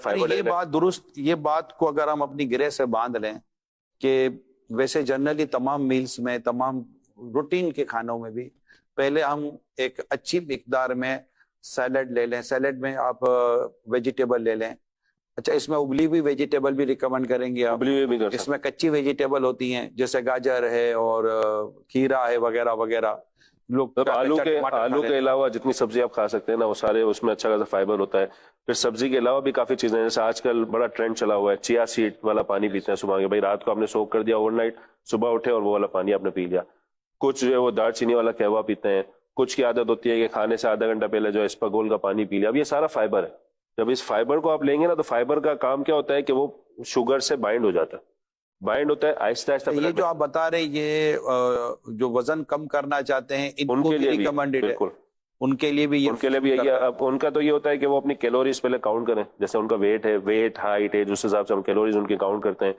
Fibre یہ بات درست، یہ بات کو اگر ہم اپنی گرہ سے باندھ لیں کہ ویسے جنرلی تمام میلز میں، تمام روٹین کے کھانوں میں بھی پہلے ہم ایک اچھی مقدار میں سیلڈ لے لیں. سیلڈ میں آپ ویجیٹیبل لے لیں. اچھا، اس میں ابلی ہوئی ویجیٹیبل بھی ریکمنڈ کریں گے آپ؟ ابلی ہوئی بھی کر اس سکتے میں کچی ویجیٹیبل ہوتی ہیں جیسے گاجر ہے اور کھیرا ہے وغیرہ وغیرہ. لوگ آلو کے علاوہ جتنی سبزی آپ کھا سکتے ہیں نا وہ سارے اس میں اچھا خاصا فائبر ہوتا ہے. پھر سبزی کے علاوہ بھی کافی چیزیں ہیں، جیسے آج کل بڑا ٹرینڈ چلا ہوا ہے چیا سیڈ والا پانی پیتے ہیں صبح کے. بھائی رات کو آپ نے سوک کر دیا اوور نائٹ، صبح اٹھے اور وہ والا پانی آپ نے پی لیا. کچھ جو ہے وہ دار چینی والا قہوہ پیتے ہیں. کچھ کی عادت ہوتی ہے کہ کھانے سے آدھا گھنٹہ پہلے جو اسپاگول کا پانی پی لیا. اب یہ سارا فائبر ہے. جب اس فائبر کو آپ لیں گے نا تو فائبر کا کام کیا ہوتا ہے کہ وہ شوگر سے بائنڈ ہو جاتا ہے، بائنڈ ہوتا ہے آہستہ آہستہ. یہ جو آپ بتا رہے یہ جو وزن کم کرنا چاہتے ہیں ان کو بھی ریکمنڈڈ ہے؟ بالکل ان کے لیے بھی ان کے لیے بھی یہی ہے. اب ان کا تو یہ ہوتا ہے کہ وہ اپنی کیلوریز پہلے کاؤنٹ کریں، جیسے ان کا ویٹ ہے، ویٹ ہائٹ ہے، اس حساب سے ہم کیلوریز ان کی کاؤنٹ کرتے ہیں.